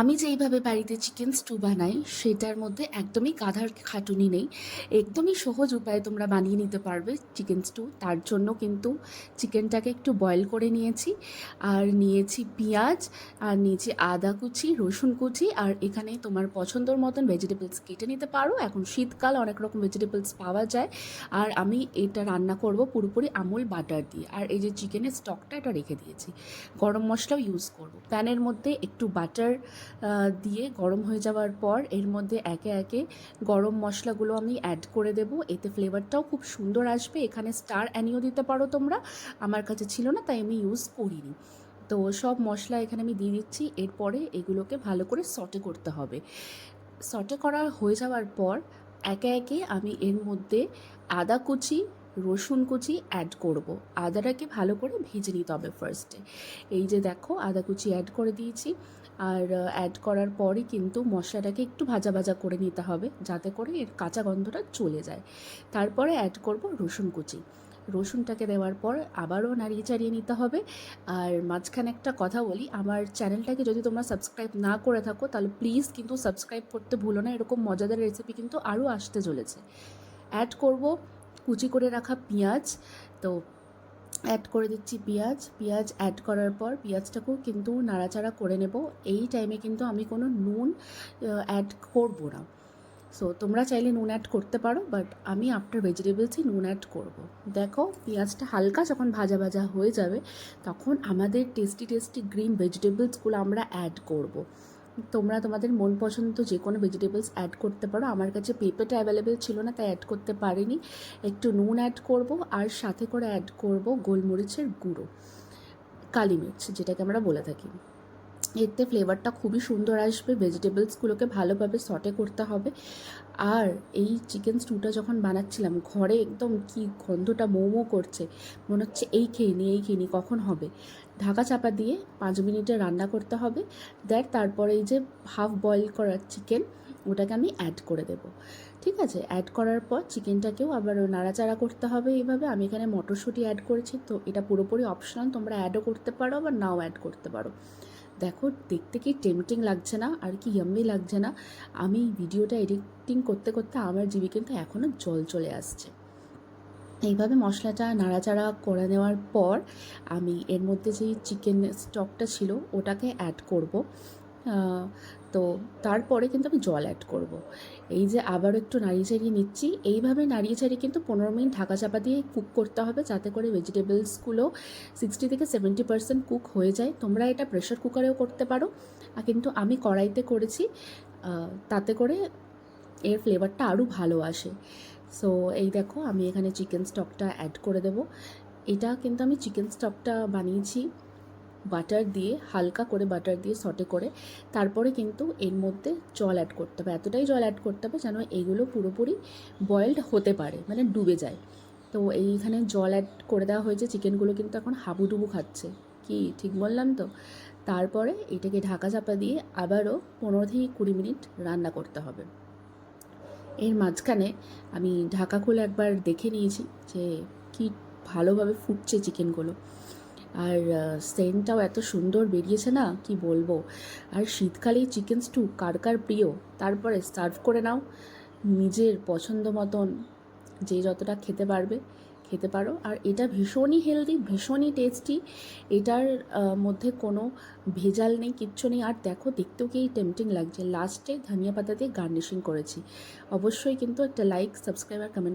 আমি যেইভাবে বাড়িতে চিকেন স্টু বানাই সেটার মধ্যে একদমই গাধার খাটুনি নেই। একদমই সহজ উপায়ে তোমরা বানিয়ে নিতে পারবে চিকেন স্টু। তার জন্য কিন্তু চিকেনটাকে একটু বয়েল করে নিয়েছি, আর নিয়েছি পেঁয়াজ, আর নিয়েছি আদা কুচি, রসুন কুচি, আর এখানে তোমার পছন্দর মতন ভেজিটেবলস কেটে নিতে পারো। এখন শীতকাল, অনেক রকম ভেজিটেবলস পাওয়া যায়। আর আমি এটা রান্না করব পুরোপুরি আমুল বাটার দিয়ে। আর এই যে চিকেনের স্টকটা এটা রেখে দিয়েছি, গরম মশলাও ইউজ করব। প্যানের মধ্যে একটু বাটার দিয়ে গরম হয়ে যাওয়ার পর এর মধ্যে একে একে গরম মশলাগুলো আমি অ্যাড করে দেব। এতে ফ্লেভারটাও খুব সুন্দর আসবে। এখানে স্টার অ্যানিও দিতে পারো তোমরা, আমার কাছে ছিল না তাই আমি ইউজ করিনি। তো সব মশলা এখানে আমি দিয়ে দিচ্ছি। এরপরে এগুলোকে ভালো করে সটে করতে হবে। সটে করা হয়ে যাওয়ার পর একে একে আমি এর মধ্যে আদা কুচি, রসুন কুচি অ্যাড করব। আদাটাকে ভালো করে ভেজে নিতে হবে ফার্স্টে। এই যে দেখো আদা কুচি অ্যাড করে দিয়েছি। আর অ্যাড করার পরই কিন্তু মশলাটাকে একটু ভাজা ভাজা করে নিতে হবে, যাতে করে এর কাঁচা গন্ধটা চলে যায়। তারপরে অ্যাড করব রসুন কুচি। রসুনটাকে দেওয়ার পর আবারও নাড়িয়ে চাড়িয়ে নিতে হবে। আর মাঝখানে একটা কথা বলি, আমার চ্যানেলটাকে যদি তোমরা সাবস্ক্রাইব না করে থাকো তাহলে প্লিজ কিন্তু সাবস্ক্রাইব করতে ভুলো না। এরকম মজাদার রেসিপি কিন্তু আরও আসতে চলেছে। অ্যাড করব কুচি করে রাখা পেঁয়াজ। তো অ্যাড করে দিচ্ছি পেঁয়াজ অ্যাড করার পর পেঁয়াজটাকেও কিন্তু নাড়াচাড়া করে নেব। এই টাইমে কিন্তু আমি কোনো নুন অ্যাড করব না। সো তোমরা চাইলে নুন অ্যাড করতে পারো, বাট আমি আফটার ভেজিটেবলসই নুন অ্যাড করব। দেখো পেঁয়াজটা হালকা যখন ভাজা ভাজা হয়ে যাবে তখন আমাদের টেস্টি টেস্টি গ্রিন ভেজিটেবলসগুলো আমরা অ্যাড করব। তোমরা তোমাদের মন পছন্দ যে কোনো ভেজিটেবলস অ্যাড করতে পারো। আমার কাছে পেঁপেটা অ্যাভেলেবেল ছিল না তাই অ্যাড করতে পারিনি। একটু নুন অ্যাড করব, আর সাথে করে অ্যাড করব গোলমরিচের গুঁড়ো, কালি মির্চ যেটাকে আমরা বলে থাকি। এতে ফ্লেভারটা খুবই সুন্দর আসবে। ভেজিটেবলসগুলোকে ভালোভাবে সটে করতে হবে। আর এই চিকেন স্টুটা যখন বানাচ্ছিলাম ঘরে একদম কি গন্ধটা মো করছে, মনে হচ্ছে এই খেয়ে নিই কখন হবে। ঢাকা চাপা দিয়ে 5 মিনিটে রান্না করতে হবে। তারপরে এই যে হাফ বয়েল করা চিকেন, ওটাকে আমি অ্যাড করে দেব। ঠিক আছে, অ্যাড করার পর চিকেনটাকেও আবার নাড়াচাড়া করতে হবে এইভাবে। আমি এখানে মটরশুঁটি অ্যাড করেছি, তো এটা পুরোপুরি অপশনাল, তোমরা অ্যাডও করতে পারো আবার নাও অ্যাড করতে পারো। দেখো দেখতে কি টেম্পটিং লাগছে না, আর কি ইয়াম্মি লাগছে না। আমি ভিডিওটা এডিটিং করতে করতে আমার জিভে কিন্তু এখনও জল চলে আসছে। এইভাবে মশলাটা নাড়াচাড়া করে নেওয়ার পর আমি এর মধ্যে যেই চিকেন স্টকটা ছিল ওটাকে অ্যাড করব। তো তারপরে কিন্তু আমি জল অ্যাড করব। এই যে আবারও একটু নাড়িয়ে চাড়িয়ে নিচ্ছি। এইভাবে নাড়িয়ে চাড়িয়ে কিন্তু 15 মিনিট ঢাকা চাপা দিয়ে কুক করতে হবে, যাতে করে ভেজিটেবলসগুলো 60 থেকে 70% কুক হয়ে যায়। তোমরা এটা প্রেশার কুকারেও করতে পারো, কিন্তু আমি কড়াইতে করেছি, তাতে করে এর ফ্লেভারটা আরও ভালো আসে। সো এই দেখো আমি এখানে চিকেন স্টকটা অ্যাড করে দেব। এটা কিন্তু আমি চিকেন স্টকটা বানিয়েছি বাটার দিয়ে, হালকা করে বাটার দিয়ে সটে করে। তারপরে কিন্তু এর মধ্যে জল অ্যাড করতে হবে, এতটাই জল অ্যাড করতে হবে যেন এইগুলো পুরোপুরি বয়েলড হতে পারে, মানে ডুবে যায়। তো এইখানে জল অ্যাড করে দেওয়া হয়েছে, চিকেনগুলো কিন্তু এখন হাবুডুবু খাচ্ছে। কি ঠিক বললাম তো? তারপরে এটাকে ঢাকা চাপা দিয়ে আবারও 15 থেকে 20 মিনিট রান্না করতে হবে। এর মাঝখানে আমি ঢাকা খুলে একবার দেখে নিয়েছি যে কি ভালোভাবে ফুটছে চিকেনগুলো। আর সেন্টটাও এত সুন্দর বেরিয়েছে না, কি বলবো। আর শীতকালেই চিকেন স্টু কার কার প্রিয়। তারপরে সার্ভ করে নাও নিজের পছন্দ মতন, যে যতটা খেতে পারবে খেতে পারো। আর এটা ভীষণই হেলদি, ভীষণই টেস্টি। এটার মধ্যে কোনো ভেজাল নেই, কিচ্ছু নেই। আর দেখো দেখতেও কি টেম্পটিং লাগছে। লাস্টে ধনিয়া পাতা দিয়ে গার্নিশিং করেছি। অবশ্যই কিন্তু একটা লাইক, সাবস্ক্রাইব আর কমেন্ট